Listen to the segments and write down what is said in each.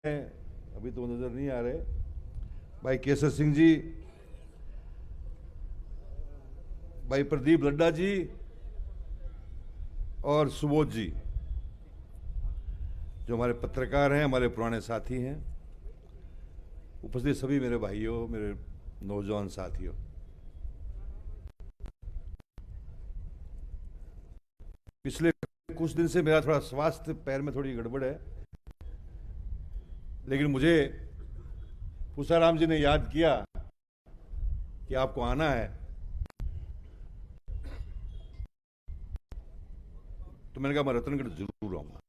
अभी तो नजर नहीं आ रहे, भाई केसर सिंह जी, भाई प्रदीप लड्डा जी और सुबोध जी, जो हमारे पत्रकार हैं, हमारे पुराने साथी हैं, उपस्थित सभी मेरे भाइयों, मेरे नौजवान साथियों, पिछले कुछ दिन से मेरा थोड़ा स्वास्थ्य, पैर में थोड़ी गड़बड़ है, लेकिन मुझे पूसाराम जी ने याद किया कि आपको आना है, तो मैंने कहा मैं रतनगढ़ जरूर आऊंगा।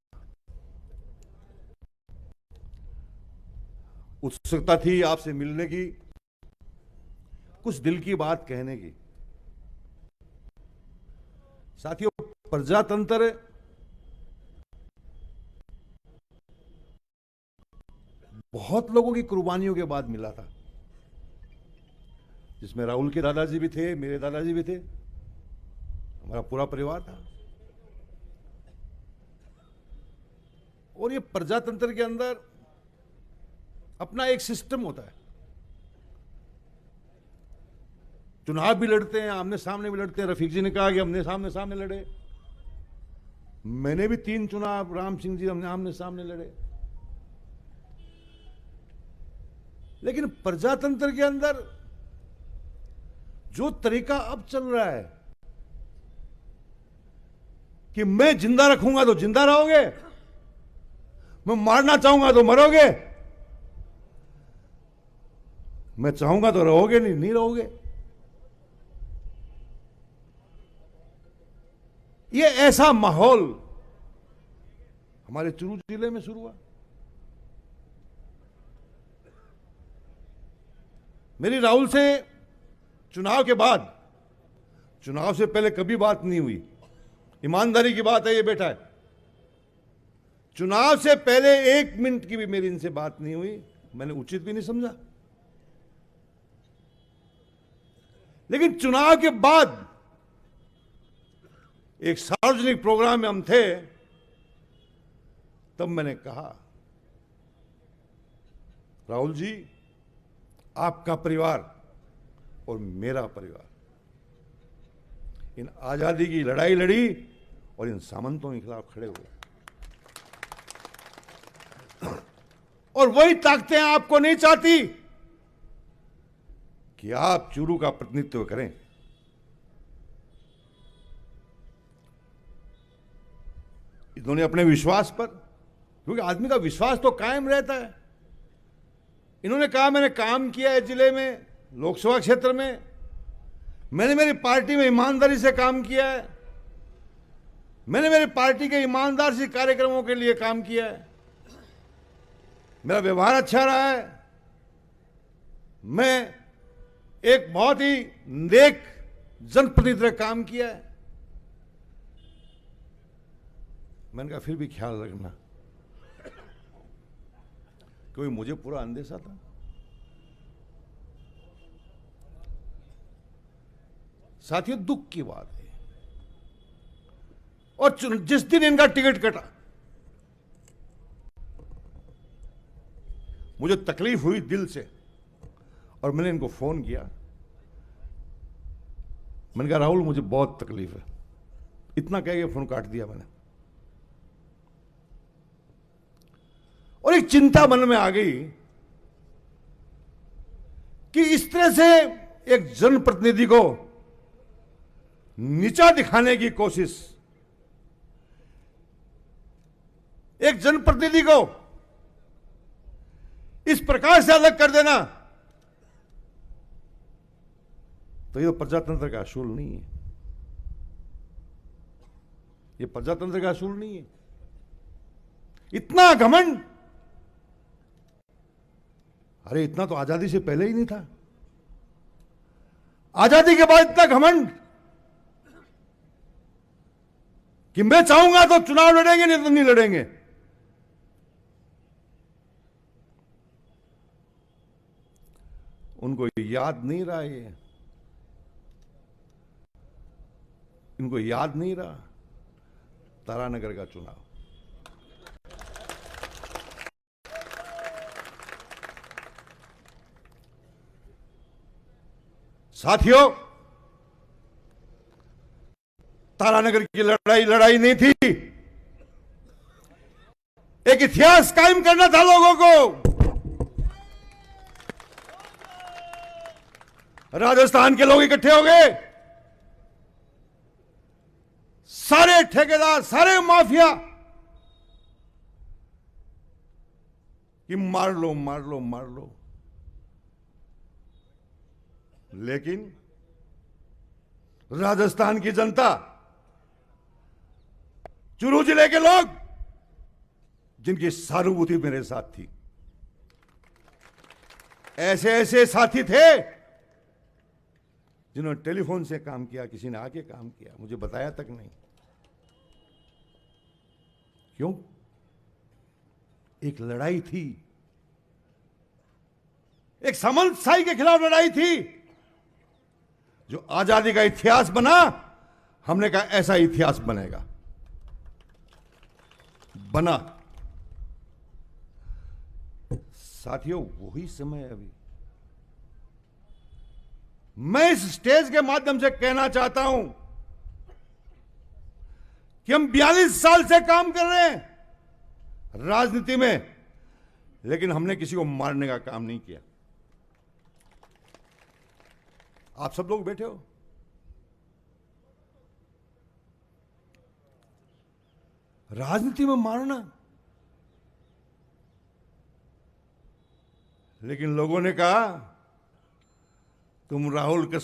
उत्सुकता थी आपसे मिलने की, कुछ दिल की बात कहने की। साथियों, प्रजातंत्र बहुत लोगों की कुर्बानियों के बाद मिला था, जिसमें राहुल के दादाजी भी थे, मेरे दादाजी भी थे, हमारा पूरा परिवार था। और ये प्रजातंत्र के अंदर अपना एक सिस्टम होता है, चुनाव भी लड़ते हैं, आमने सामने भी लड़ते हैं। रफीक जी ने कहा कि हमने सामने सामने लड़े, मैंने भी 3 चुनाव, राम सिंह जी हमने आमने सामने लड़े। लेकिन प्रजातंत्र के अंदर जो तरीका अब चल रहा है कि मैं जिंदा रखूंगा तो जिंदा रहोगे, मैं मारना चाहूंगा तो मरोगे, मैं चाहूंगा तो रहोगे, नहीं रहोगे। ये ऐसा माहौल हमारे चुरू जिले में शुरू हुआ। मेरी राहुल से चुनाव के बाद, चुनाव से पहले कभी बात नहीं हुई, ईमानदारी की बात है, ये बेटा है। चुनाव से पहले 1 मिनट की भी मेरी इनसे बात नहीं हुई, मैंने उचित भी नहीं समझा। लेकिन चुनाव के बाद एक सार्वजनिक प्रोग्राम में हम थे, तब मैंने कहा, राहुल जी, आपका परिवार और मेरा परिवार इन आजादी की लड़ाई लड़ी और इन सामंतों के खिलाफ खड़े हुए, और वही ताकतें आपको नहीं चाहती कि आप चुरू का प्रतिनिधित्व करें। इन्होंने अपने विश्वास पर, क्योंकि आदमी का विश्वास तो कायम रहता है, इन्होंने कहा मैंने काम किया है जिले में, लोकसभा क्षेत्र में, मैंने मेरी पार्टी में ईमानदारी से काम किया है, मैंने मेरी पार्टी के ईमानदार से कार्यक्रमों के लिए काम किया है, मेरा व्यवहार अच्छा रहा है, मैं एक बहुत ही नेक जनप्रतिनिधि का काम किया है। मैंने कहा फिर भी ख्याल रखना, क्योंकि मुझे पूरा अंदेशा था। साथियों, दुख की बात है, और जिस दिन इनका टिकट कटा, मुझे तकलीफ हुई दिल से, और मैंने इनको फोन किया, मैंने कहा राहुल मुझे बहुत तकलीफ है, इतना कह के फोन काट दिया मैंने। और एक चिंता मन में आ गई कि इस तरह से एक जनप्रतिनिधि को नीचा दिखाने की कोशिश, एक जनप्रतिनिधि को इस प्रकार से अलग कर देना, तो ये प्रजातंत्र का असूल नहीं है, ये प्रजातंत्र का असूल नहीं है। इतना घमंड, अरे इतना तो आजादी से पहले ही नहीं था, आजादी के बाद इतना घमंड कि मैं चाहूंगा तो चुनाव लड़ेंगे, नहीं तो नहीं लड़ेंगे। उनको याद नहीं रहा, ये इनको याद नहीं रहा तारानगर का चुनाव। साथियों, तारानगर की लड़ाई नहीं थी, एक इतिहास कायम करना था लोगों को। राजस्थान के लोग इकट्ठे हो गए, सारे ठेकेदार, सारे माफिया कि मार लो मार लो मार लो। लेकिन राजस्थान की जनता, चुरू जिले के लोग, जिनकी सहानुभूति मेरे साथ थी, ऐसे ऐसे साथी थे जिन्होंने टेलीफोन से काम किया, किसी ने आके काम किया, मुझे बताया तक नहीं। क्यों? एक लड़ाई थी, एक सामंतशाही के खिलाफ लड़ाई थी, जो आजादी का इतिहास बना। हमने कहा ऐसा इतिहास बनेगा, बना। साथियों, वही समय अभी मैं इस स्टेज के माध्यम से कहना चाहता हूं कि हम 42 साल से काम कर रहे हैं राजनीति में, लेकिन हमने किसी को मारने का काम नहीं किया। आप सब लोग बैठे हो, राजनीति में मारना, लेकिन लोगों ने कहा तुम राहुल के